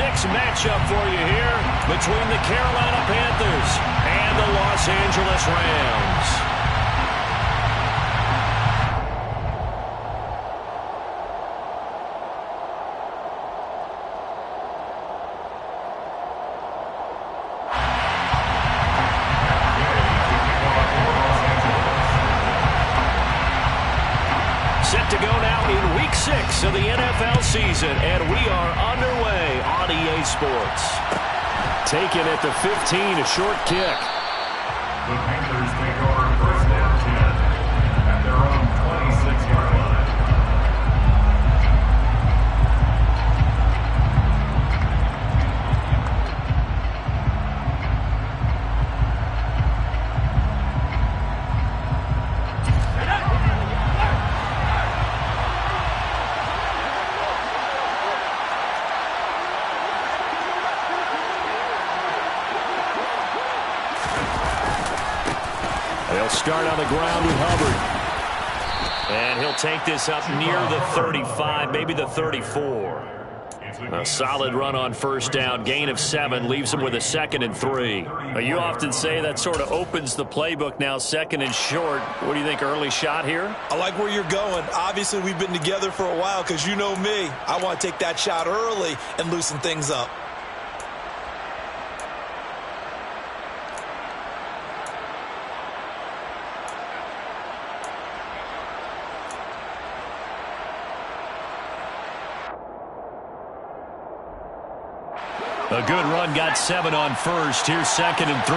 6 matchup for you here between the Carolina Panthers and the Los Angeles Rams. Set to go now in Week 6 of the NFL season, and we are underway on EA Sports. Taken at the 15, a short kick. The Panthers take over first down 10 at their own 26-yard line. They'll start on the ground with Hubbard. And he'll take this up near the 35, maybe the 34. A solid run on first down. Gain of 7 leaves him with a 2nd and 3. You often say that sort of opens the playbook now, 2nd and short. What do you think, early shot here? I like where you're going. Obviously, we've been together for a while because you know me. I want to take that shot early and loosen things up. A good run, got 7 on first. Here's 2nd and 3.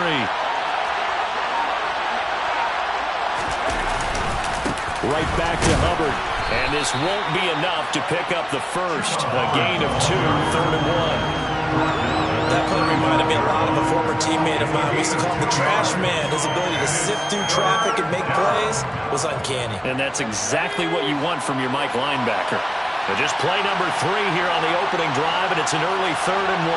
Right back to Hubbard. And this won't be enough to pick up the first. A gain of 2, 3rd and 1. That play reminded me a lot of a former teammate of mine. We used to call him the trash man. His ability to sift through traffic and make plays was uncanny. And that's exactly what you want from your Mike linebacker. But just play number 3 here on the opening drive, and it's an early 3rd and 1.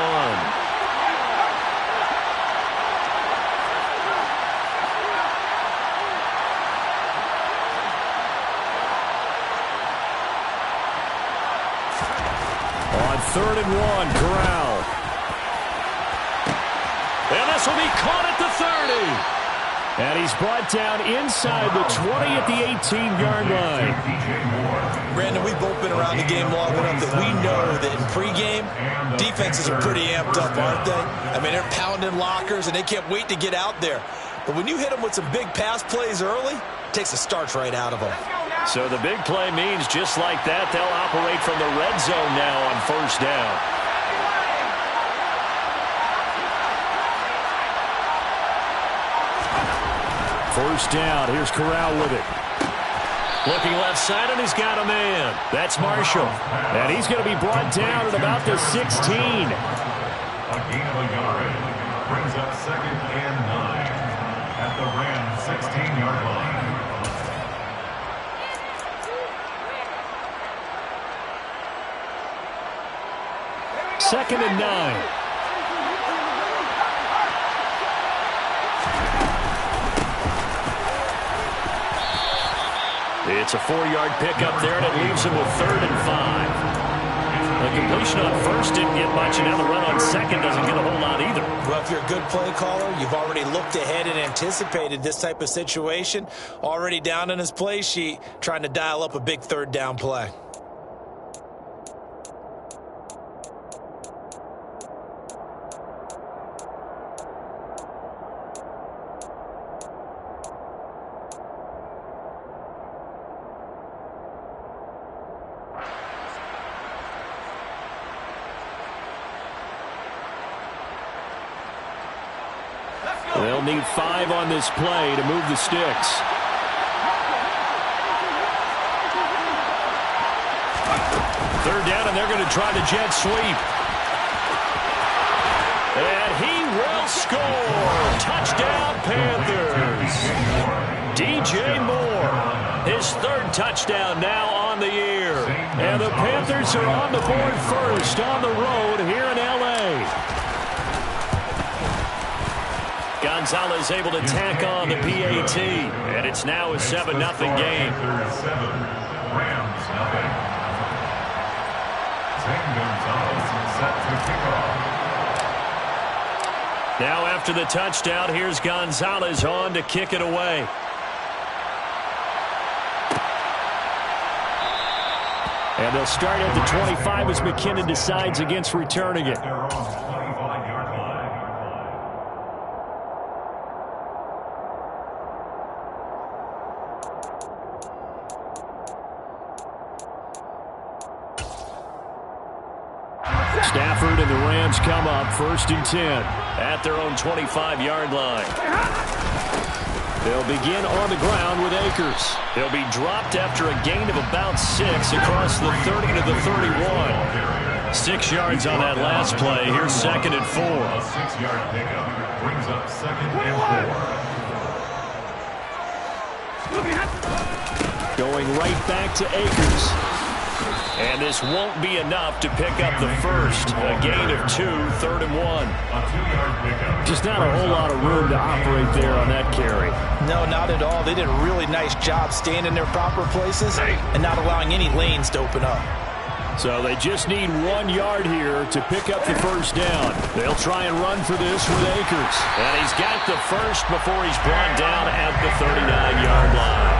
On 3rd and 1, Corral. And this will be caught at the 30. And he's brought down inside the 20 at the 18-yard line. Brandon, we've both been around the game long enough that we know that in pregame, defenses are pretty amped up, aren't they? I mean, they're pounding lockers, and they can't wait to get out there. But when you hit them with some big pass plays early, it takes the starch right out of them. So the big play means just like that, they'll operate from the red zone now on first down. First down, here's Corral with it. Looking left side, and he's got a man. That's Marshall. And he's going to be brought down at about the 16. A gain of a yard brings up 2nd and 9 at the Rams' 16-yard line. 2nd and 9. It's a 4-yard pickup there, and it leaves him with 3rd and 5. The completion on first didn't get much, and now the run on second doesn't get a whole lot either. Well, if you're a good play caller, you've already looked ahead and anticipated this type of situation. Already down in his play sheet, trying to dial up a big 3rd down play. They'll need 5 on this play to move the sticks. Third down, and they're going to try the jet sweep. And he will score. Touchdown, Panthers. DJ Moore, his 3rd touchdown now on the year. And the Panthers are on the board first on the road here in L.A. Gonzalez able to tack on the PAT, and it's now a 7-0 game. Rams, nothing. Gonzalez set Now after the touchdown, here's Gonzalez on to kick it away. And they'll start at the 25 as McKinnon decides against returning it. Stafford and the Rams come up 1st and 10 at their own 25-yard line. They'll begin on the ground with Akers. He'll be dropped after a gain of about 6 across the 30 to the 31. 6 yards on that last play. Here's 2nd and 4. A 6-yard pickup brings up 2nd and 4. Going right back to Akers. And this won't be enough to pick up the first. A gain of 2, 3rd and 1. A 2-yard pickup. Just not a whole lot of room to operate there on that carry. No, not at all. They did a really nice job staying in their proper places and not allowing any lanes to open up. So they just need 1 yard here to pick up the first down. They'll try and run for this with Akers. And he's got the first before he's brought down at the 39-yard line.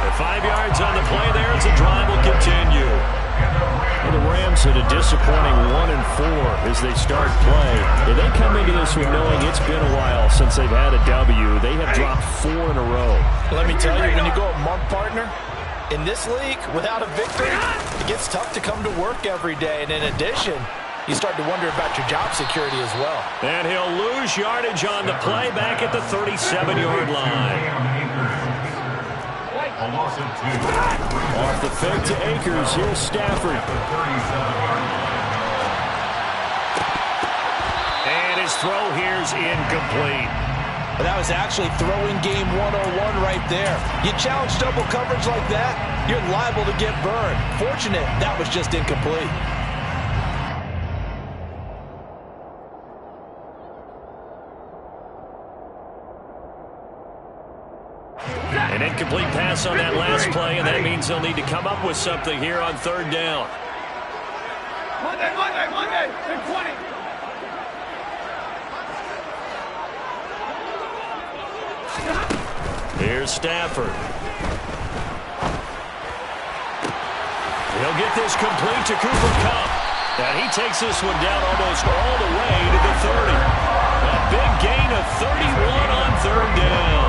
The 5 yards on the play there as the drive will continue. And the Rams had a disappointing 1 and 4 as they start play. And they come into this one knowing it's been a while since they've had a W. They have dropped 4 in a row. Let me tell you, when you go a month partner, in this league, without a victory, it gets tough to come to work every day. And in addition, you start to wonder about your job security as well. And he'll lose yardage on the play back at the 37-yard line. A loss of 2. Off the fake to Akers. Here's Stafford. And his throw here's incomplete. But that was actually throwing game 101 right there. You challenge double coverage like that, you're liable to get burned. Fortunate that was just incomplete. An incomplete pass on that last play, and that means they'll need to come up with something here on 3rd down. Monday, 20. Here's Stafford. He'll get this complete to Cooper Kupp. And he takes this one down almost all the way to the 30. A big gain of 31 on 3rd down.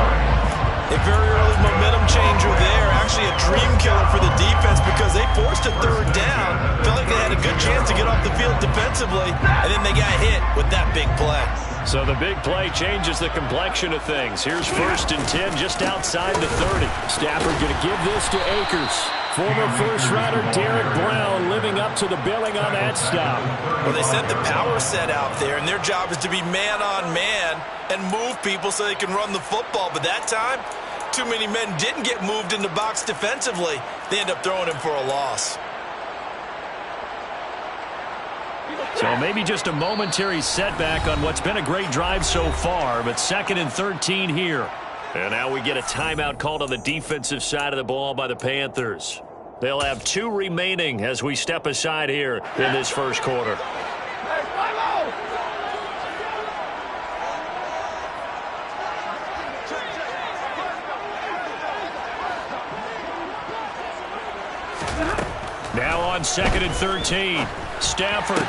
A very early momentum changer there. Actually a dream killer for the defense because they forced a 3rd down. Felt like they had a good chance to get off the field defensively, and then they got hit with that big play. So the big play changes the complexion of things. Here's 1st and 10 just outside the 30. Stafford going to give this to Akers. Former first-rounder Derek Brown living up to the billing on that stop. Well, they sent the power set out there, and their job is to be man-on-man and move people so they can run the football. But that time, too many men didn't get moved in the box defensively. They end up throwing him for a loss. So maybe just a momentary setback on what's been a great drive so far, but 2nd and 13 here. And now we get a timeout called on the defensive side of the ball by the Panthers. They'll have 2 remaining as we step aside here in this first quarter. Now on 2nd and 13, Stafford.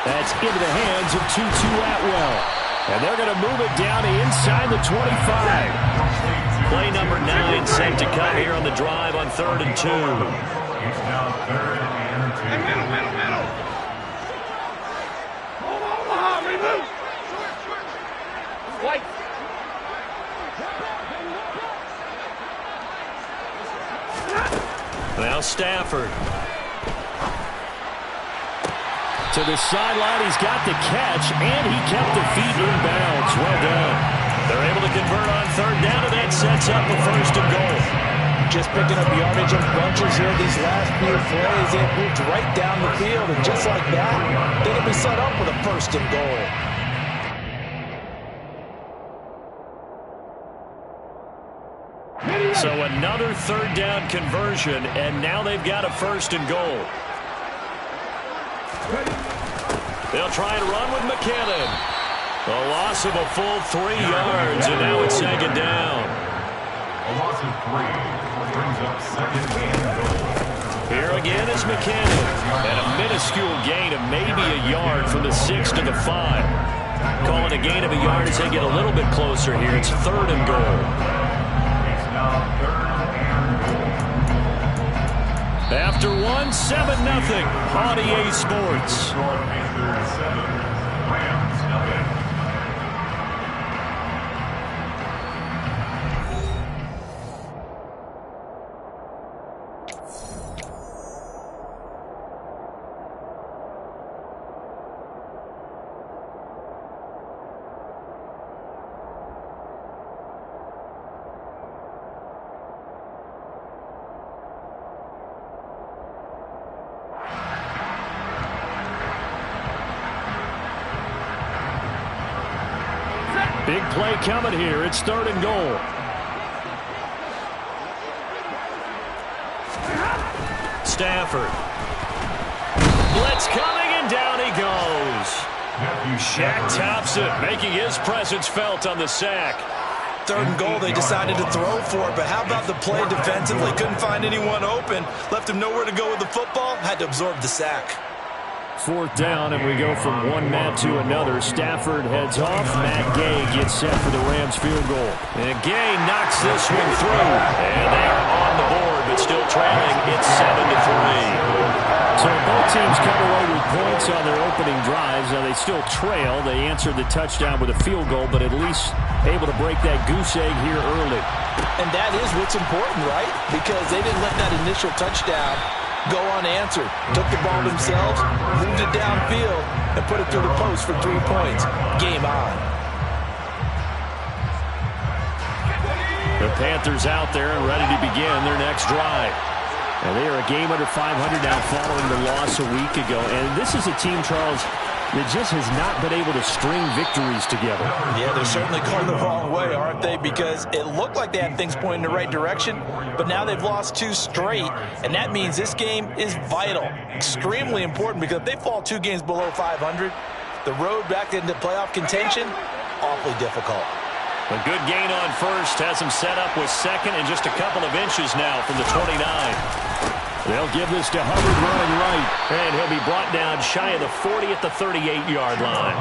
That's into the hands of Tutu Atwell. And they're going to move it down to inside the 25. Play number 9 set to come here on the drive on 3rd and 2. It's now 3rd and 2. Middle. Reboot. White. Now Stafford. To the sideline, he's got the catch, and he kept the feet in bounds. Well done. They're able to convert on 3rd down, and that sets up a 1st and goal. Just picking up yardage in bunches here these last few plays. They moved right down the field, and just like that, they'll be set up with a 1st and goal. So another 3rd down conversion, and now they've got a 1st and goal. They'll try and run with McKinnon. A loss of a full 3 yards, and now it's second down. A loss of 3 brings up second and goal. Here again is McKinnon. And a minuscule gain of maybe a yard from the 6 to the 5. Call it a gain of a yard as they get a little bit closer here. It's 3rd and goal. It's now 3rd and goal. After 1, 7-0 on EA Sports. Panthers 7, Rams 0. Big play coming here. It's 3rd and goal. Stafford. Blitz coming, and down he goes. Shaq Thompson making his presence felt on the sack. 3rd and goal, they decided to throw for it, but how about the play defensively? Couldn't find anyone open. Left him nowhere to go with the football. Had to absorb the sack. 4th down, and we go from one Matt to another. Stafford heads off. Matt Gay gets set for the Rams field goal. And Gay knocks this one through. And they are on the board, but still trailing. It's 7-3. So both teams come away with points on their opening drives. Now they still trail. They answered the touchdown with a field goal, but at least able to break that goose egg here early. And that is what's important, right? Because they didn't let that initial touchdown go unanswered. Took the ball themselves, moved it downfield, and put it through the post for 3 points. Game on. The Panthers out there and ready to begin their next drive. And they are a game under 500 now following the loss a week ago. And this is a team, Charles, that just has not been able to string victories together. Yeah, they're certainly going the wrong way, aren't they? Because it looked like they had things pointing in the right direction, but now they've lost 2 straight, and that means this game is vital, extremely important, because if they fall 2 games below 500, the road back into playoff contention, awfully difficult. A good gain on first has him set up with second and just a couple of inches now from the 29. They'll give this to Hubbard running right. And he'll be brought down shy of the 40 at the 38-yard line.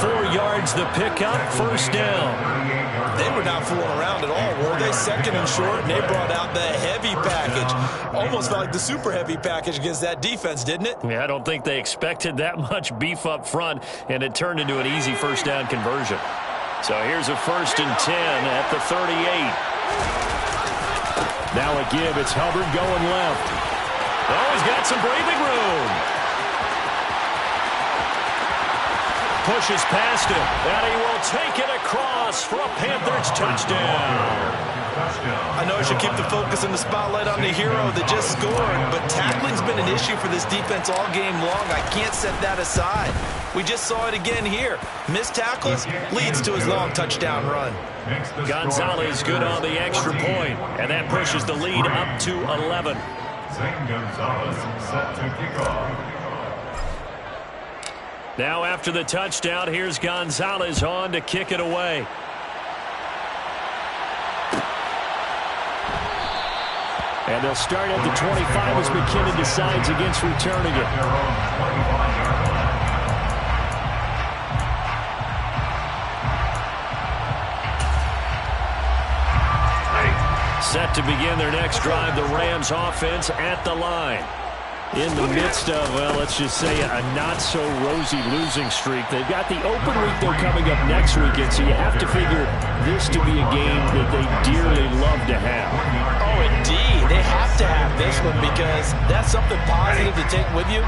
4 yards the pickup, 1st down. They were not fooling around at all, were they? 2nd and short, and they brought out the heavy package. Almost felt like the super heavy package against that defense, didn't it? Yeah, I don't think they expected that much beef up front, and it turned into an easy 1st down conversion. So here's a 1st and 10 at the 38. Now a give. It's Hubbard going left. Oh, he's got some breathing room. Pushes past him, and he will take it across for a Panthers touchdown. I know I should keep the focus and the spotlight on the hero that just scored, but tackling's been an issue for this defense all game long. I can't set that aside. We just saw it again here. Missed tackles leads to his long touchdown run. Gonzalez good on the extra point, and that pushes the lead up to 11. Zane Gonzalez set to kick off. Now after the touchdown, here's Gonzalez on to kick it away. And they'll start at the 25 as McKinnon decides against returning it. Set to begin their next drive, the Rams offense at the line. In the midst of, well, let's just say a not-so-rosy losing streak. They've got the open week, though, coming up next weekend, so you have to figure this to be a game that they dearly love to have. Oh, indeed. They have to have this one because that's something positive to take with you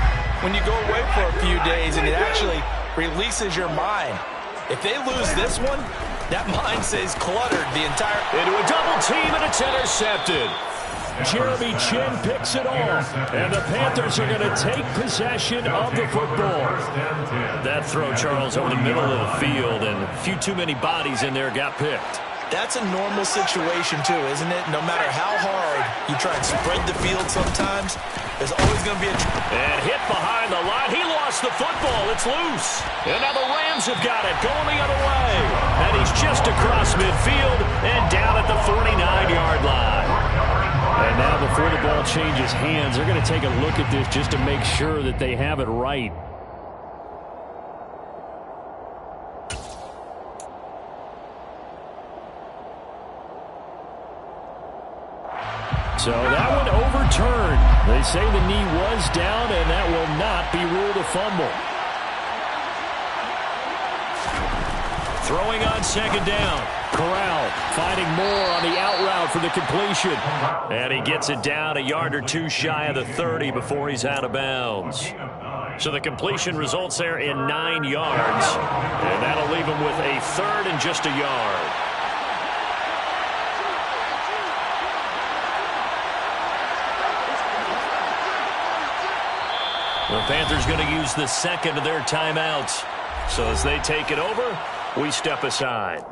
when you go away for a few days, and it actually releases your mind. If they lose this one, that mind stays cluttered the entire... Into a double team, and it's intercepted. Jeremy Chin picks it off, and the Panthers are going to take possession of the football. That throw, Charles, over the middle of the field, and a few too many bodies in there got picked. That's a normal situation, too, isn't it? No matter how hard you try and spread the field sometimes, there's always going to be a... And hit behind the line. He lost across the football. It's loose. And now the Rams have got it, going the other way. And he's just across midfield and down at the 49-yard line. And now before the ball changes hands, they're going to take a look at this just to make sure that they have it right. So that one overturned. They say the knee was down, and that will not be ruled a fumble. Throwing on second down. Corral finding more on the out route for the completion. And he gets it down a yard or two shy of the 30 before he's out of bounds. So the completion results there in 9 yards. And that'll leave him with a third and just a yard. The Panthers going to use the second of their timeouts. So as they take it over, we step aside.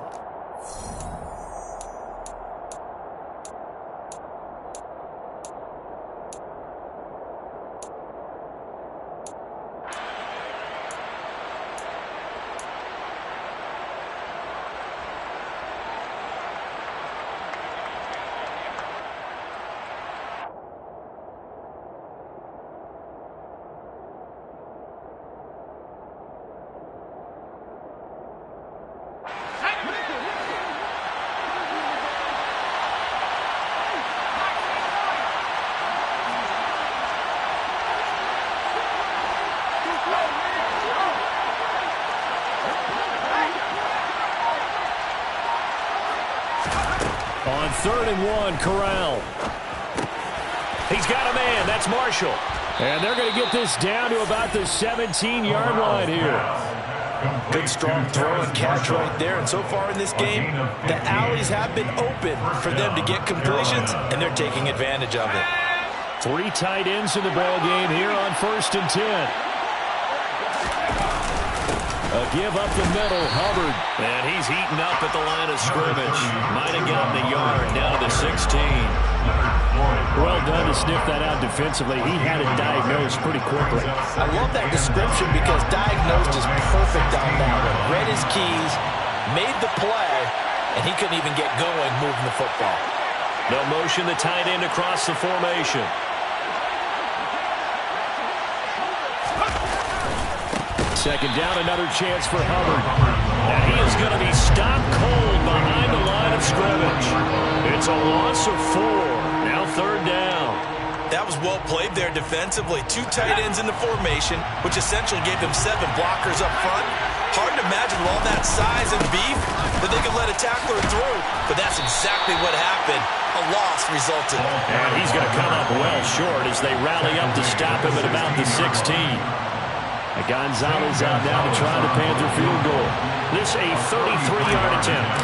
On 3rd and 1, Corral. He's got a man. That's Marshall. And they're going to get this down to about the 17-yard line here. Good strong throw and catch right there. And so far in this game, the alleys have been open for them to get completions, and they're taking advantage of it. 3 tight ends in the ball game here on 1st and 10. A give up the middle, Hubbard. And he's heating up at the line of scrimmage. Might have gotten a yard down to the 16. Well done to sniff that out defensively. He had it diagnosed pretty quickly. I love that description because diagnosed is perfect on that one. Read his keys, made the play, and he couldn't even get going moving the football. No motion, the tight end across the formation. Second down, another chance for Hubbard. And he is going to be stopped cold behind the line of scrimmage. It's a loss of 4. Now 3rd down. That was well played there defensively. 2 tight ends in the formation, which essentially gave them 7 blockers up front. Hard to imagine with all that size and beef that they could let a tackler through. But that's exactly what happened. A loss resulted. And he's going to come up well short as they rally up to stop him at about the 16. Gonzalez out now to try the Panther field goal. This a 33-yard attempt.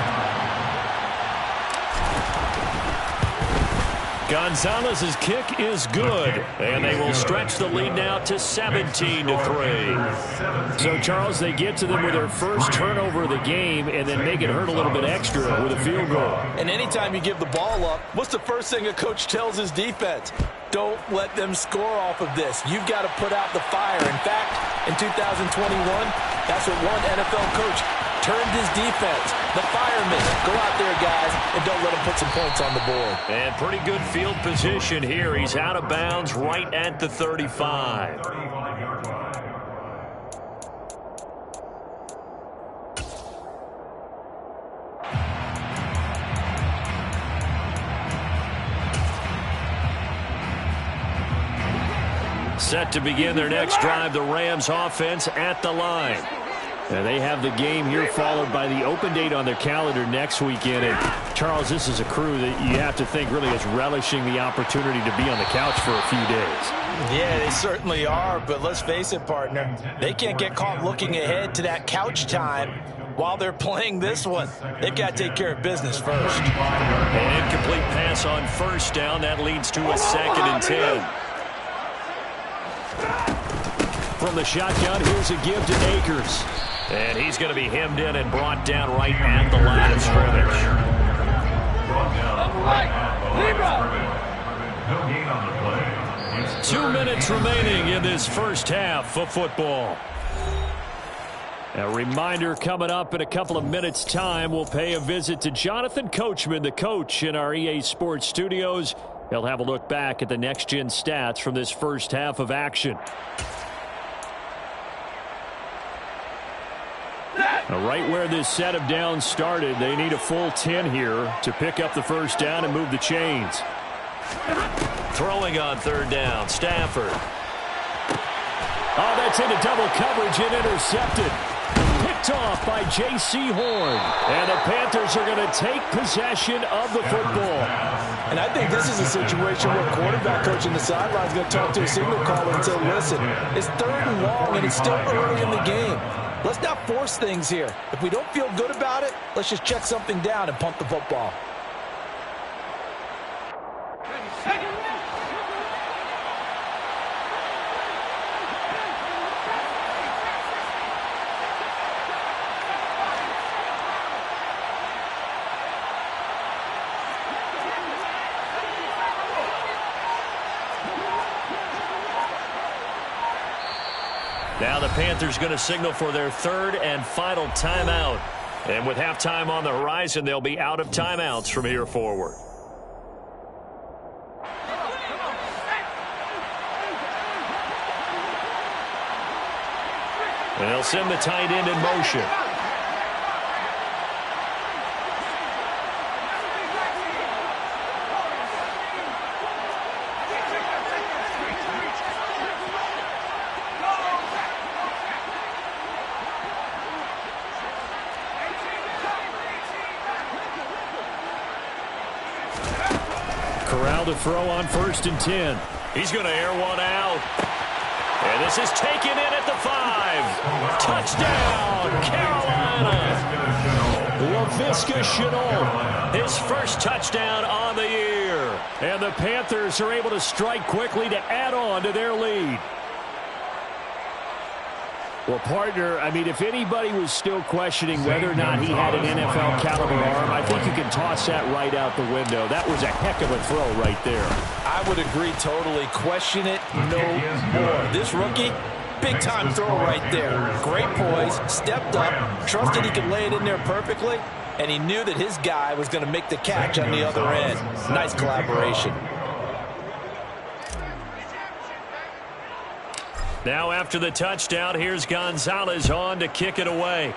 Gonzalez's kick is good, and they will stretch the lead now to 17-3. So, Charles, they get to them with their first turnover of the game and then make it hurt a little bit extra with a field goal. And anytime you give the ball up, what's the first thing a coach tells his defense? Don't let them score off of this. You've got to put out the fire. In fact, in 2021, that's what one NFL coach turned his defense. The firemen. Go out there, guys, and don't let them put some points on the board. And pretty good field position here. He's out of bounds right at the 35. Set to begin their next drive, the Rams offense at the line. And they have the game here followed by the open date on their calendar next weekend. And Charles, this is a crew that you have to think really is relishing the opportunity to be on the couch for a few days. Yeah, they certainly are, but let's face it, partner. They can't get caught looking ahead to that couch time while they're playing this one. They've got to take care of business first. An incomplete pass on 1st down. That leads to a 2nd and 10. From the shotgun, here's a give to Akers. And he's going to be hemmed in and brought down right at the line of scrimmage. No gain on the play. 2 minutes remaining in this first half of football. A reminder coming up in a couple of minutes' time. We'll pay a visit to Jonathan Coachman, the coach in our EA Sports studios. He'll have a look back at the next-gen stats from this first half of action. Right where this set of downs started, they need a full 10 here to pick up the first down and move the chains. Throwing on third down, Stafford. Oh, that's into double coverage and intercepted. Picked off by J.C. Horn. And the Panthers are going to take possession of the football. And I think this is a situation where quarterback coach in the sideline is going to talk to a signal caller and say, listen, it's 3rd and long and it's still early in the game. Let's not force things here. If we don't feel good about it, let's just check something down and pump the football. Now the Panthers going to signal for their 3rd and final timeout. And with halftime on the horizon, they'll be out of timeouts from here forward. And they'll send the tight end in motion. Corral to throw on 1st and 10. He's going to air one out. And this is taken in at the 5. Touchdown, Carolina. Laviska Shenault, his first touchdown on the year. And the Panthers are able to strike quickly to add on to their lead. Well, partner, I mean, if anybody was still questioning whether or not he had an NFL caliber arm, I think you can toss that right out the window. That was a heck of a throw right there. I would agree totally. Question it no more. This rookie, big-time throw right there. Great poise, stepped up, trusted he could lay it in there perfectly, and he knew that his guy was going to make the catch on the other end. Nice collaboration. Now after the touchdown, here's Gonzalez on to kick it away.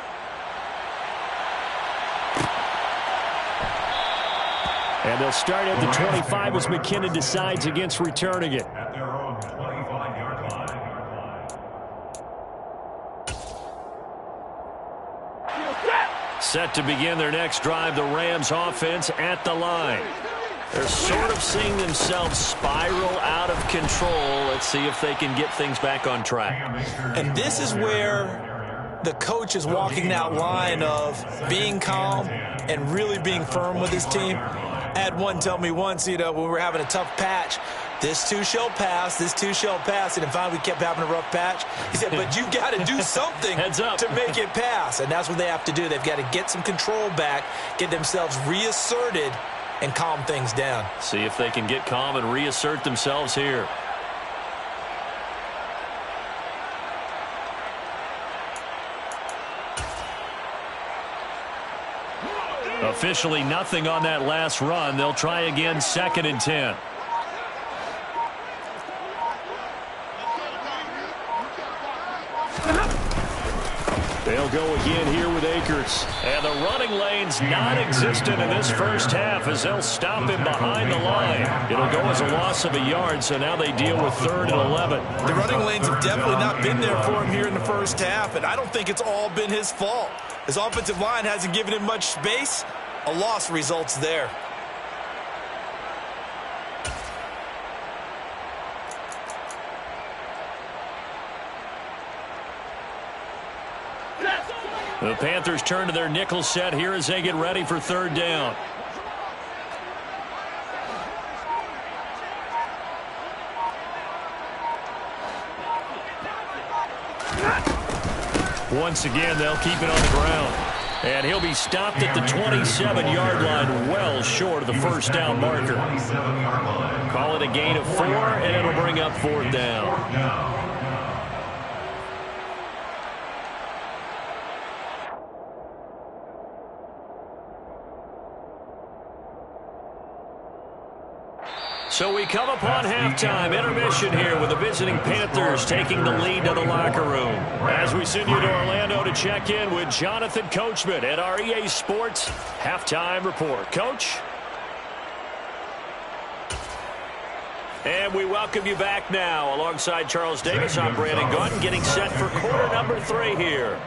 And they'll start at the 25 as McKinnon decides against returning it. At their own 25-yard line. Set to begin their next drive, the Rams offense at the line. They're sort of seeing themselves spiral out of control. Let's see if they can get things back on track. And this is where the coach is walking that line of being calm and really being firm with his team. I had one tell me once, when we were having a tough patch, this too shall pass, this too shall pass. And finally we kept having a rough patch. He said, but you got to do something to make it pass. And that's what they have to do. They've got to get some control back, get themselves reasserted, and calm things down. See if they can get calm and reassert themselves here. Officially nothing on that last run. They'll try again, 2nd and 10. They'll go again here with Akers. And the running lane's non-existent in this first half as they'll stop him behind the line. It'll go as a loss of a yard, so now they deal with 3rd and 11. The running lanes have definitely not been there for him here in the first half, and I don't think it's all been his fault. His offensive line hasn't given him much space. A loss results there. The Panthers turn to their nickel set here as they get ready for 3rd down. Once again, they'll keep it on the ground. And he'll be stopped at the 27-yard line, well short of the first down marker. Call it a gain of 4, and it'll bring up 4th down. So we come upon halftime intermission here with the visiting Panthers taking the lead to the locker room. As we send you to Orlando to check in with Jonathan Coachman at our EA Sports Halftime Report. Coach? And we welcome you back now. Alongside Charles Davis, I'm Brandon Gautin, getting set for quarter number 3 here.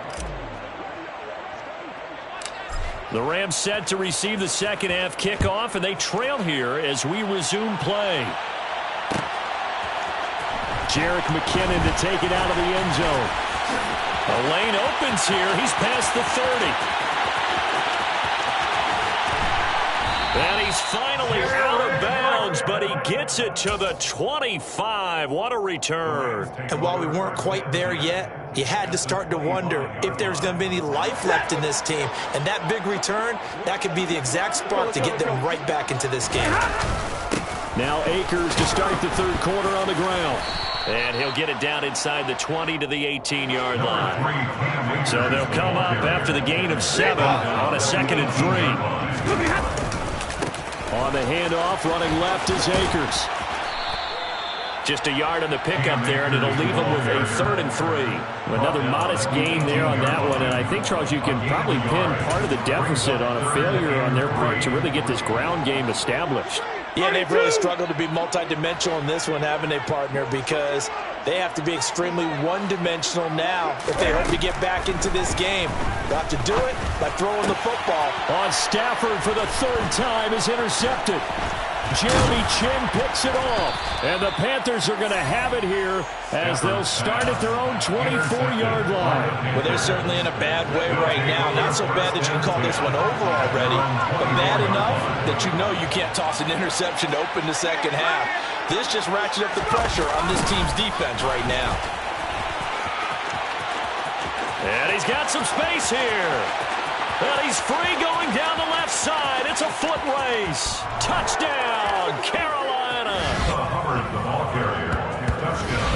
The Rams set to receive the second half kickoff, and they trail here as we resume play. Jerick McKinnon to take it out of the end zone. The lane opens here. He's past the 30. And he's finally out of bounds, but he gets it to the 25. What a return. And while we weren't quite there yet, you had to start to wonder if there's going to be any life left in this team. And that big return, that could be the exact spark to get them right back into this game. Now Akers to start the third quarter on the ground. And he'll get it down inside the 20 to the 18-yard line. So they'll come up after the gain of 7 on a 2nd and 3. On the handoff, running left is Akers. Just a yard on the pickup there, and it'll leave them with a 3rd and 3. Another modest gain there on that one, and I think, Charles, you can probably pin part of the deficit on a failure on their part to really get this ground game established. Yeah, they've really struggled to be multidimensional in this one, haven't they, partner? Because they have to be extremely one-dimensional now if they hope to get back into this game. They'll have to do it by throwing the football. On Stafford for the 3rd time is intercepted. Jeremy Chin picks it off. And the Panthers are going to have it here as they'll start at their own 24-yard line. Well, they're certainly in a bad way right now. Not so bad that you can call this one over already, but bad enough that you know you can't toss an interception to open the second half. This just ratchets up the pressure on this team's defense right now. And he's got some space here. And he's free going down the left side. It's a foot race. Touchdown, Carolina.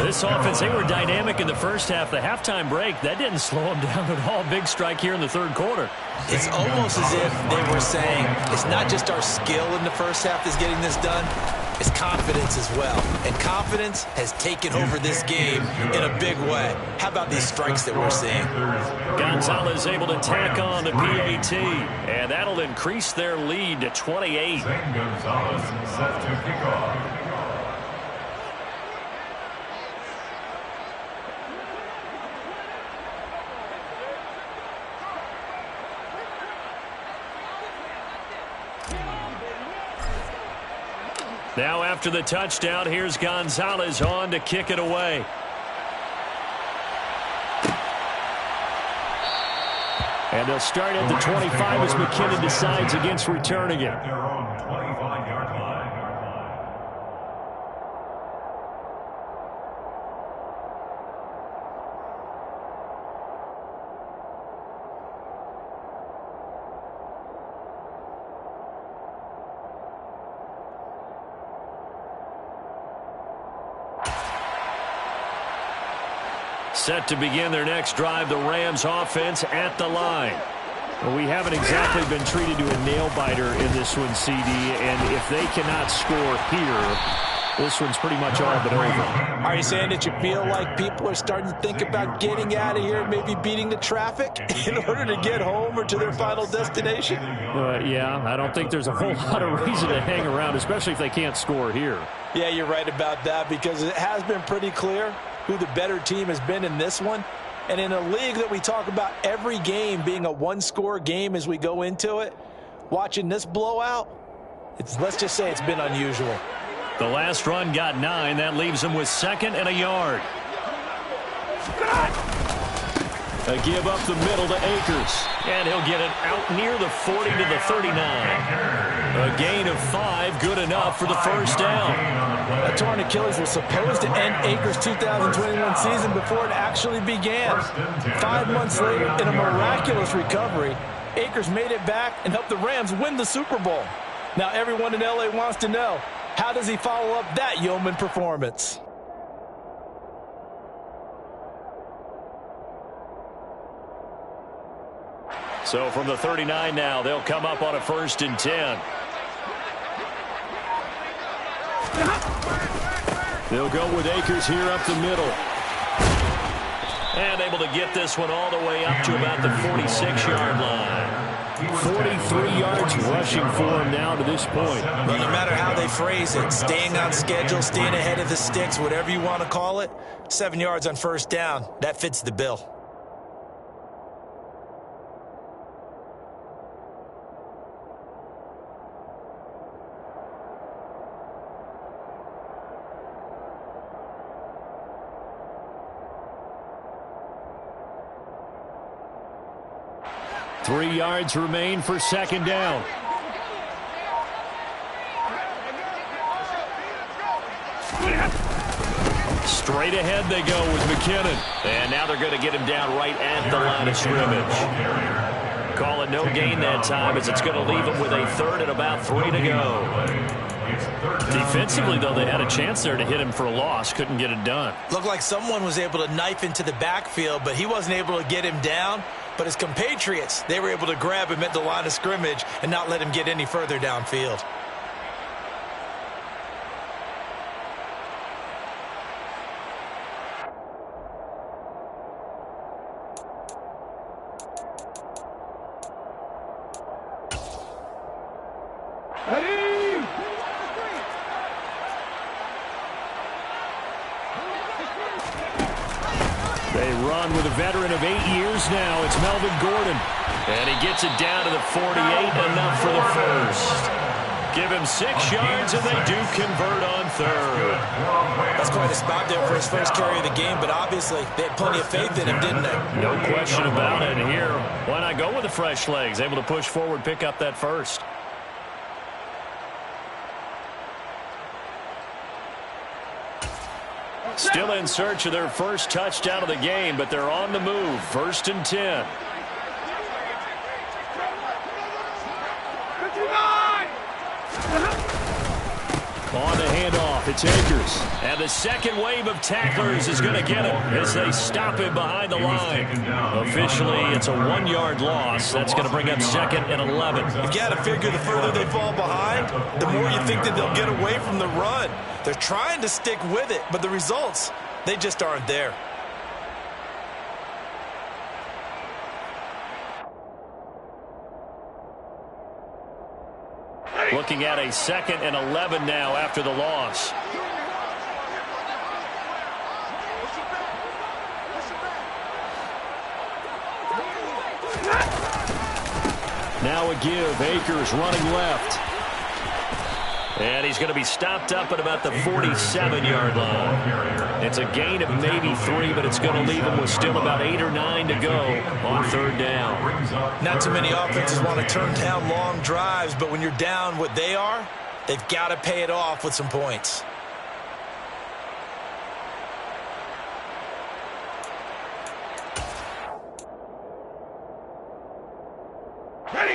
This offense, they were dynamic in the first half. The halftime break, that didn't slow them down at all. Big strike here in the third quarter. It's almost as if they were saying, it's not just our skill in the first half that's getting this done. It's confidence as well. And confidence has taken over this game in a big way. How about these strikes that we're seeing? Gonzalez able to tack on the PAT, and that'll increase their lead to 28. Zane Gonzalez set to kick off. Now after the touchdown, here's Gonzalez on to kick it away. And they'll start at the 25 as McKinnon decides against returning it. Their own 25-yard line. Set to begin their next drive, the Rams offense at the line. Well, we haven't exactly been treated to a nail-biter in this one, CD, and if they cannot score here, this one's pretty much all but over. Are you saying that you feel like people are starting to think about getting out of here, maybe beating the traffic in order to get home or to their final destination? Yeah, I don't think there's a whole lot of reason to hang around, especially if they can't score here. Yeah, you're right about that, because it has been pretty clear who the better team has been in this one. And in a league that we talk about every game being a one-score game as we go into it, watching this blowout, let's just say it's been unusual. The last run got 9. That leaves them with 2nd and a yard. A give up the middle to Akers. And he'll get it out near the 40 to the 39. A gain of 5, good enough for the first down. A torn Achilles was supposed to end Akers' 2021 season before it actually began. 5 months later, in a miraculous recovery, Akers made it back and helped the Rams win the Super Bowl. Now everyone in L.A. wants to know, how does he follow up that yeoman performance? So from the 39 now, they'll come up on a 1st and 10. They'll go with Akers here up the middle. And able to get this one all the way up to about the 46-yard line. 43 yards rushing for him now to this point. Well, no matter how they phrase it, staying on schedule, staying ahead of the sticks, whatever you want to call it, 7 yards on 1st down, that fits the bill. Three yards remain for 2nd down. Straight ahead they go with McKinnon. And now they're going to get him down right at the line of scrimmage. Call it no gain that time, as it's going to leave him with a 3rd and about 3 to go. Defensively, though, they had a chance there to hit him for a loss. Couldn't get it done. Looked like someone was able to knife into the backfield, but he wasn't able to get him down. But his compatriots, they were able to grab him at the line of scrimmage and not let him get any further downfield. They run with a veteran of 8 years now. It's Melvin Gordon. And he gets it down to the 48, enough for the 1st. Give him 6 yards, and they do convert on 3rd. That's quite a spot there for his first carry of the game, but obviously they had plenty of faith in him, didn't they? No question about it. Here, why not go with the fresh legs? Able to push forward, pick up that 1st. Still in search of their first touchdown of the game, but they're on the move. 1st and 10. On the handoff, it's Akers. And the second wave of tacklers is going to get him as they stop him behind the line. Officially, it's a 1-yard loss. That's going to bring up 2nd and 11. You got to figure the further they fall behind, the more you think that they'll get away from the run. They're trying to stick with it, but the results, they just aren't there. Looking at a 2nd and 11 now after the loss. Now a give. Akers running left. And he's going to be stopped up at about the 47-yard line. It's a gain of maybe 3, but it's going to leave him with still about 8 or 9 to go on 3rd down. Not too many offenses want to turn down long drives, but when you're down what they are, they've got to pay it off with some points.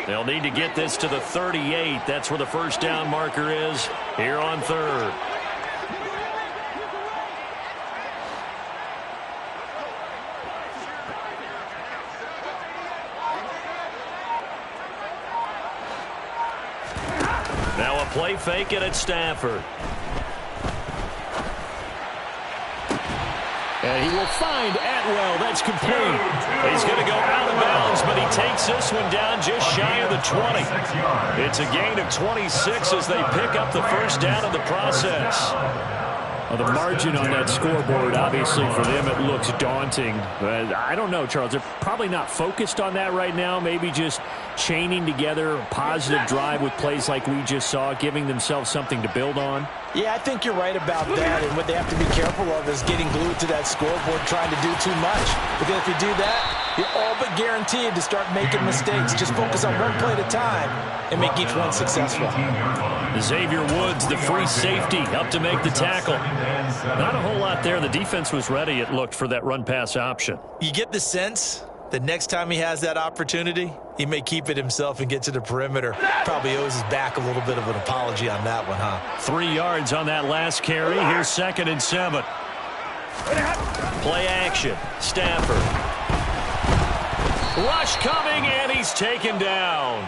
They'll need to get this to the 38. That's where the 1st down marker is here on 3rd. Now a play fake, and it's Stafford. And he will find Atwell. That's complete. He's going to go out of bounds, but he takes this one down just shy of the 20. It's a gain of 26 as they pick up the 1st down in the process. Well, the margin on that scoreboard, obviously, for them, it looks daunting. But I don't know, Charles. They're probably not focused on that right now. Maybe just chaining together a positive drive with plays like we just saw, giving themselves something to build on. Yeah, I think you're right about that, and what they have to be careful of is getting glued to that scoreboard, trying to do too much. Because if you do that, you're all but guaranteed to start making mistakes. Just focus on one play at a time and make each one successful. Xavier Woods, the free safety, up to make the tackle. Not a whole lot there. The defense was ready, it looked, for that run-pass option. You get the sense The next time he has that opportunity, he may keep it himself and get to the perimeter. Probably owes his back a little bit of an apology on that one, huh? 3 yards on that last carry. Here's 2nd and 7. Play action. Stafford. Rush coming, and he's taken down.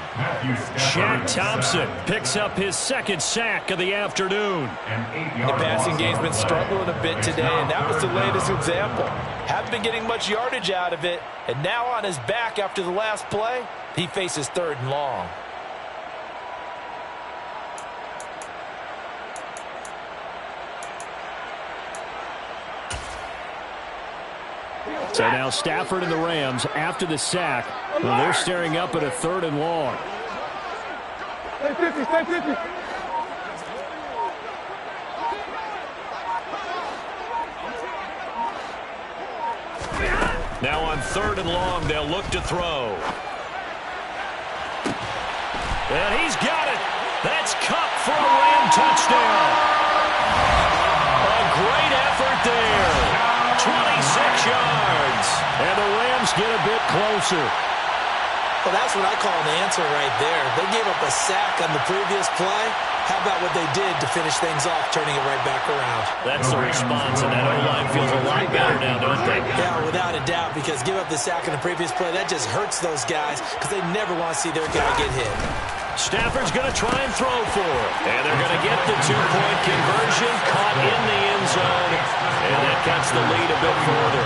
Shaq Thompson picks up his 2nd sack of the afternoon. The passing game's been struggling a bit today, and that was the latest example. Haven't been getting much yardage out of it, and now on his back after the last play, he faces 3rd and long. So now Stafford and the Rams, after the sack, well, they're staring up at a 3rd and long. Stay 50, stay 50. Now on 3rd and long, they'll look to throw. And he's got it. That's Cup for a Ram touchdown. A great effort there. 26 yards. And the Rams get a bit closer. Well, that's what I call an answer right there. They gave up a sack on the previous play. How about what they did to finish things off, turning it right back around? That's the response, and that O-line feels a lot better now, don't they? Yeah, without a doubt, because give up the sack on the previous play, that just hurts those guys because they never want to see their guy get hit. Stafford's going to try and throw for it. And they're going to get the 2-point conversion, caught in the end zone. And that cuts the lead a bit further.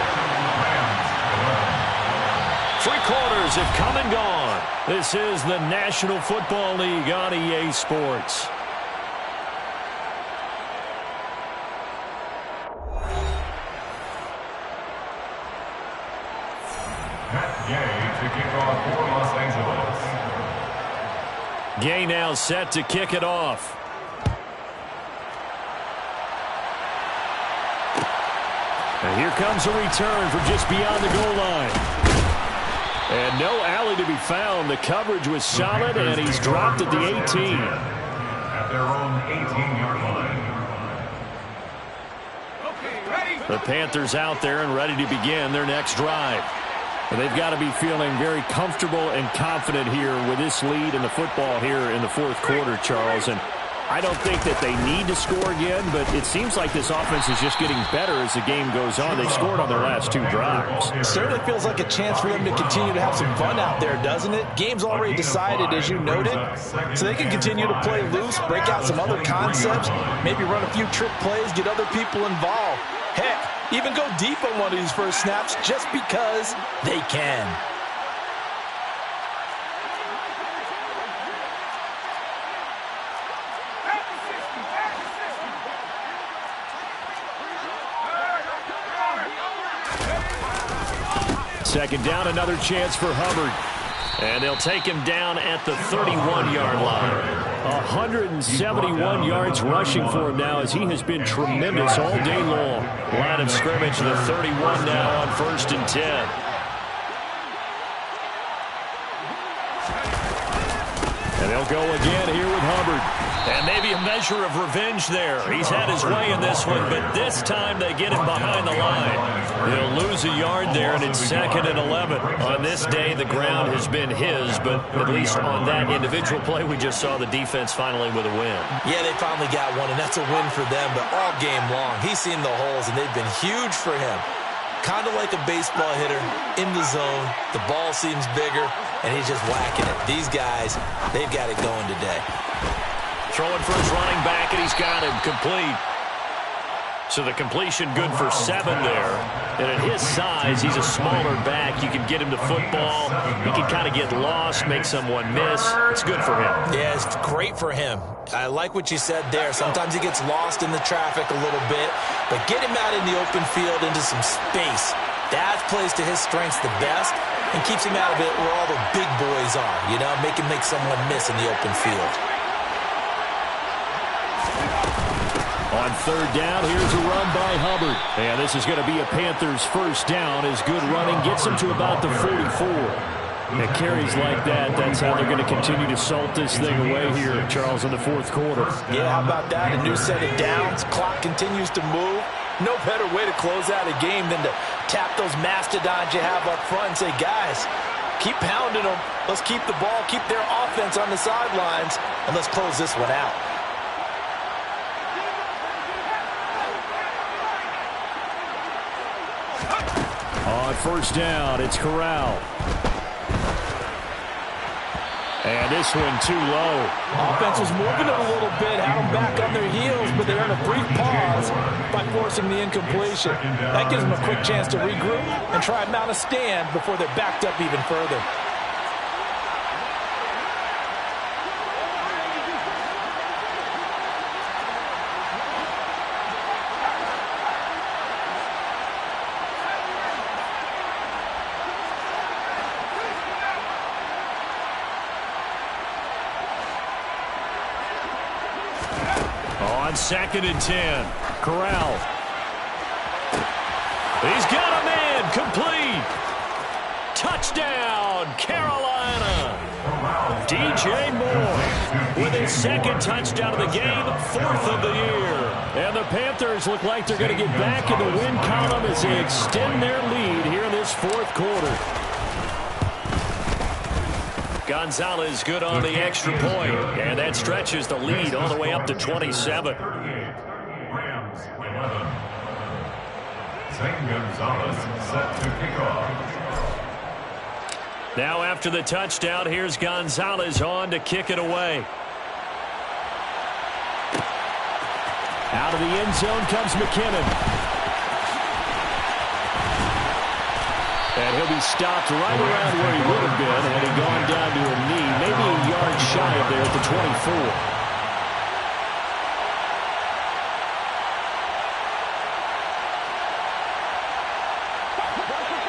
3 quarters have come and gone. This is the National Football League on EA Sports. To kick off for Los Angeles. Gay now set to kick it off. And here comes a return from just beyond the goal line. And no alley to be found. The coverage was solid, and he's dropped at the 18. At their own 18-yard line. The Panthers out there and ready to begin their next drive. And they've got to be feeling very comfortable and confident here with this lead in the football here in the 4th quarter, Charles. And I don't think that they need to score again, but it seems like this offense is just getting better as the game goes on. They've scored on their last 2 drives. It certainly feels like a chance for them to continue to have some fun out there, doesn't it? Game's already decided, as you noted, so they can continue to play loose, break out some other concepts, maybe run a few trick plays, get other people involved. Heck, even go deep on one of these first snaps just because they can. Second down, another chance for Hubbard. And they'll take him down at the 31-yard line. 171 yards rushing for him now as he has been tremendous all day long. Line of scrimmage to the 31 now on 1st and 10. And they'll go again here with Hubbard. And maybe a measure of revenge there. He's had his way in this one, but this time they get him behind the line. They'll lose a yard there, and it's 2nd and 11. On this day, the ground has been his, but at least on that individual play, we just saw the defense finally with a win. Yeah, they finally got one, and that's a win for them, but all game long, he's seen the holes, and they've been huge for him. Kind of like a baseball hitter in the zone. The ball seems bigger, and he's just whacking it. These guys, they've got it going today. Throwing for his running back, and he's got him complete. So the completion good for 7 there. And at his size, he's a smaller back. You can get him to football. He can kind of get lost, make someone miss. It's good for him. Yeah, it's great for him. I like what you said there. Sometimes he gets lost in the traffic a little bit. But get him out in the open field into some space. That plays to his strengths the best and keeps him out of it where all the big boys are. You know, make him make someone miss in the open field. On 3rd down, here's a run by Hubbard. And this is going to be a Panthers first down as good running gets him to about the 44. And carries like that, that's how they're going to continue to salt this thing away here, Charles, in the 4th quarter. Yeah, how about that? A new set of downs. Clock continues to move. No better way to close out a game than to tap those mastodons you have up front and say, guys, keep pounding them. Let's keep the ball, keep their offense on the sidelines, and let's close this one out. On first down, it's Corral. And this one too low. Offense was moving it a little bit, had them back on their heels, but they earned a brief pause by forcing the incompletion. That gives them a quick chance to regroup and try and mount a stand before they're backed up even further. On 2nd and 10, Corral. He's got a man, complete. Touchdown, Carolina. DJ Moore with his 2nd touchdown of the game, 4th of the year. And the Panthers look like they're going to get back in the win column as they extend their lead here in this 4th quarter. Gonzalez good on the extra point, and that stretches the lead all the way up to 27. Rams 11. Zane Gonzalez set to kick off. Now after the touchdown, here's Gonzalez on to kick it away. Out of the end zone comes McKinnon. And he'll be stopped right around where he would have been had he gone down to a knee, maybe a yard shy of there at the 24.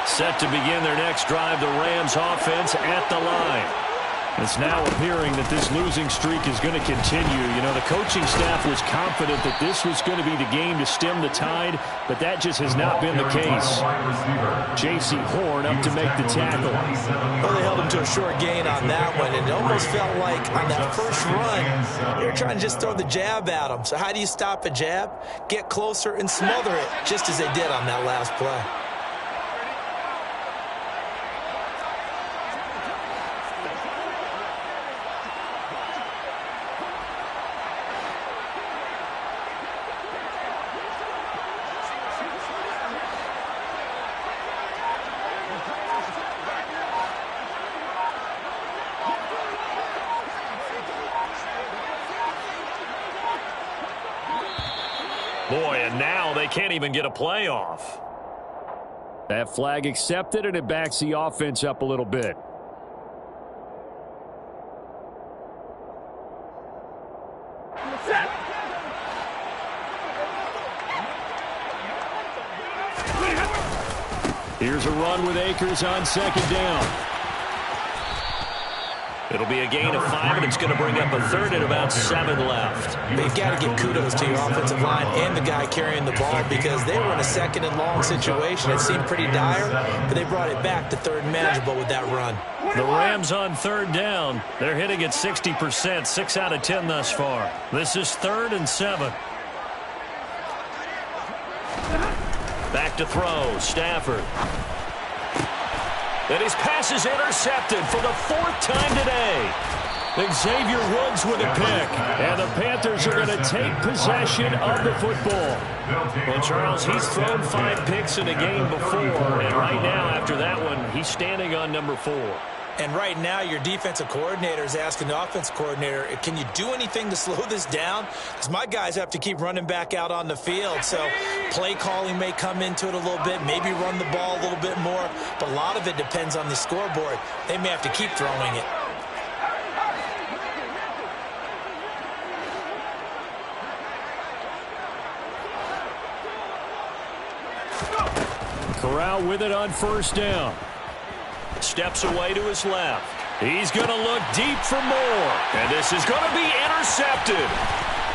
Set to begin their next drive, the Rams offense at the line. It's now appearing that this losing streak is going to continue. You know, the coaching staff was confident that this was going to be the game to stem the tide, but that just has not been the case. J.C. Horn up to make the tackle. Well, they held him to a short gain on that one, and it almost felt like on that first run, they were trying to just throw the jab at him. So how do you stop a jab? Get closer and smother it, just as they did on that last play. Boy, and now they can't even get a playoff. That flag accepted, and it backs the offense up a little bit. Here's a run with Akers on 2nd down. It'll be a gain of 5, and it's going to bring up a 3rd and about 7 left. You've got to give kudos to your offensive line and the guy carrying the ball, because they were in a 2nd and long situation. It seemed pretty dire, but they brought it back to 3rd and manageable with that run. The Rams on 3rd down. They're hitting at 60%, 6 out of 10 thus far. This is 3rd and 7. Back to throw, Stafford. And his pass is intercepted for the 4th time today. Xavier Woods with a pick. And the Panthers are going to take possession of the football. Well, Charles, he's thrown 5 picks in a game before. And right now, after that one, he's standing on number 4. And right now, your defensive coordinator is asking the offensive coordinator, can you do anything to slow this down? Because my guys have to keep running back out on the field. So play calling may come into it a little bit, maybe run the ball a little bit more. But a lot of it depends on the scoreboard. They may have to keep throwing it. Corral with it on 1st down. Steps away to his left. He's going to look deep for more. And this is going to be intercepted.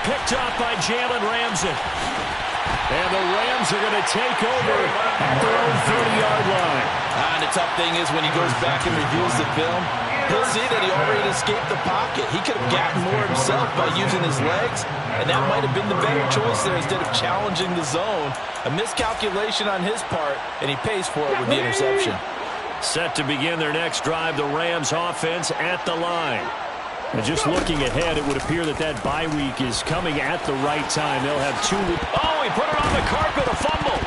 Picked up by Jalen Ramsey. And the Rams are going to take over at their own 30-yard line. And the tough thing is when he goes back and reviews the film, he'll see that he already escaped the pocket. He could have gotten more himself by using his legs, and that might have been the better choice there instead of challenging the zone. A miscalculation on his part, and he pays for it with the interception. Set to begin their next drive, the Rams offense at the line. And just looking ahead, it would appear that bye week is coming at the right time. They'll have 2 weeks. Oh, he put it on the carpet, a fumble.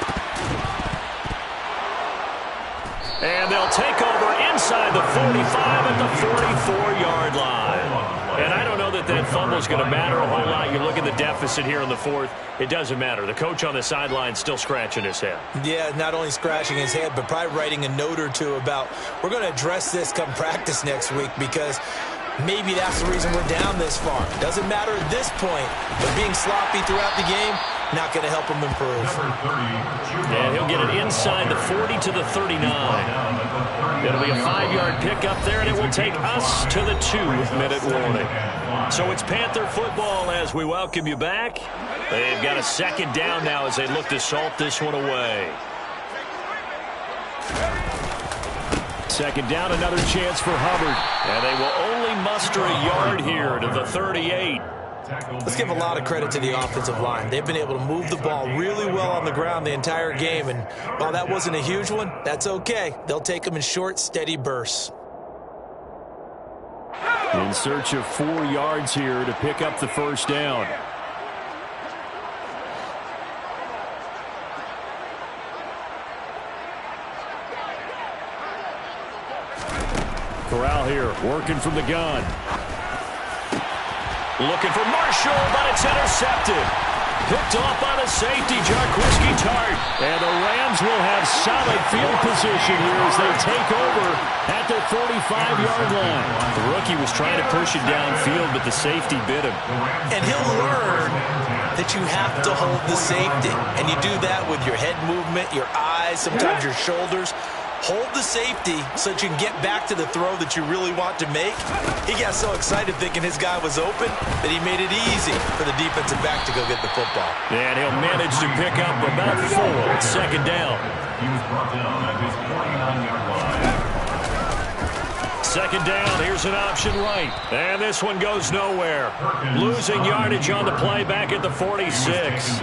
And they'll take over inside the 45 at the 44-yard line. And I don't know that fumble is going to matter a whole lot. You look at the deficit here in the fourth. It doesn't matter. The coach on the sideline still scratching his head. Yeah, not only scratching his head, but probably writing a note or two about, we're going to address this come practice next week, because maybe that's the reason we're down this far. Doesn't matter at this point, but being sloppy throughout the game, not going to help him improve. And he'll get it inside the 40 to the 39. It'll be a 5-yard pickup there, and it will take us to the 2-minute warning. So it's Panther football as we welcome you back. They've got a second down now as they look to salt this one away. Second down, another chance for Hubbard. And they will only muster a yard here to the 38. Let's give a lot of credit to the offensive line. They've been able to move the ball really well on the ground the entire game. And while that wasn't a huge one, that's okay. They'll take them in short, steady bursts. In search of 4 yards here to pick up the first down. Corral here, working from the gun. Looking for Marshall, but it's intercepted. Picked off by the safety, Jarquiski Tart. And the Rams will have solid field position here as they take over at their 45-yard line. The rookie was trying to push it downfield, but the safety bit him. And he'll learn that you have to hold the safety. And you do that with your head movement, your eyes, sometimes your shoulders. Hold the safety so that you can get back to the throw that you really want to make. He got so excited thinking his guy was open that he made it easy for the defensive back to go get the football. And he'll manage to pick up about 4 at second down. He was brought down at his 49-yard line. Second down, here's an option right. And this one goes nowhere. Losing yardage on the play back at the 46.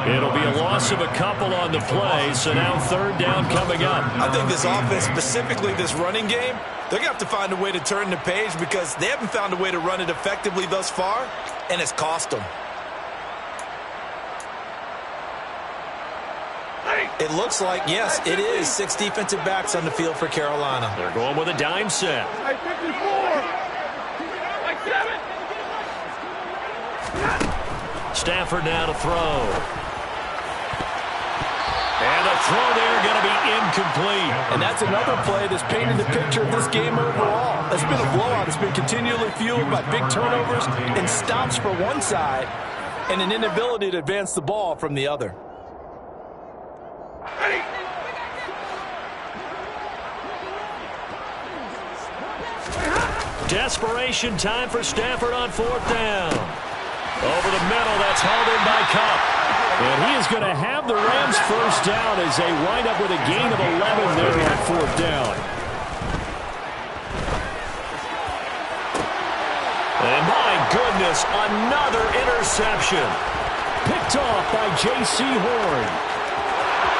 It'll be a loss of a couple on the play, so now third down coming up. I think this offense, specifically this running game, they're going to have to find a way to turn the page because they haven't found a way to run it effectively thus far, and it's cost them. It looks like, yes, it is 6 defensive backs on the field for Carolina. They're going with a dime set. Hey, 54. Like 7. Stafford now to throw. And the throw there going to be incomplete. And that's another play that's painted the picture of this game overall. It's been a blowout. It's been continually fueled by big turnovers and stops for one side and an inability to advance the ball from the other. Desperation time for Stafford on 4th down. Over the middle, that's hauled in by Kupp. And he is going to have the Rams first down as they wind up with a gain of 11 there on 4th down. And my goodness, another interception. Picked off by J.C. Horn.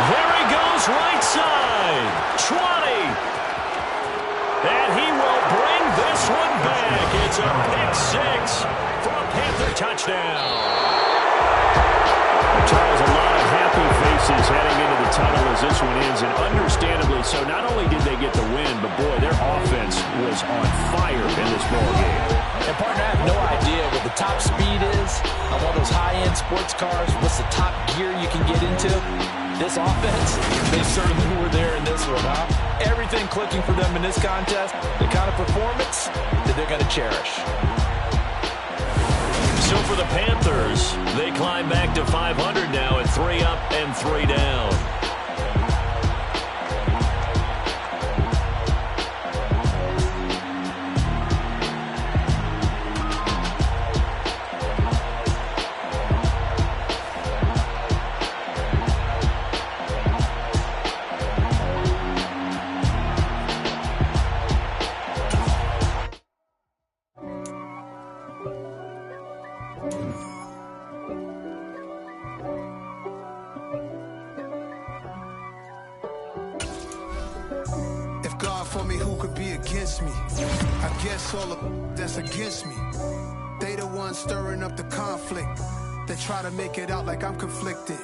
There he goes, right side. 20. And he will bring this one back. It's a pick-6 for a Panther touchdown. Charles, a lot of happy faces heading into the tunnel as this one ends, and understandably so. Not only did they get the win, but boy, their offense was on fire in this ball game. And partner, I have no idea what the top speed is on one of those high-end sports cars. What's the top gear you can get into? This offense, they certainly were there in this one, huh? Everything clicking for them in this contest, the kind of performance that they're going to cherish. So for the Panthers, they climb back to 500 now at 3 up and 3 down. against me. I guess all the that's against me. They the ones stirring up the conflict. They try to make it out like I'm conflicted.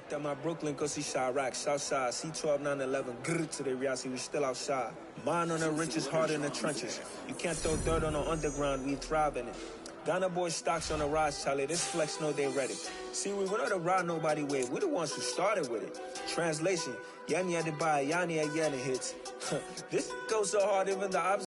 That my Brooklyn, go see Chirac, Southside, C12, 911, grrr to the reality, we still outside. Mine on the riches, heart in the trenches. You can't throw dirt on the underground, we thrive in it. Ghana boys stocks on the rise, Charlie, this flex know they ready. See, we went on the ride nobody with, we the ones who started with it. Translation, Yani had to buy, Yani again hits. This goes so hard, even the opposite.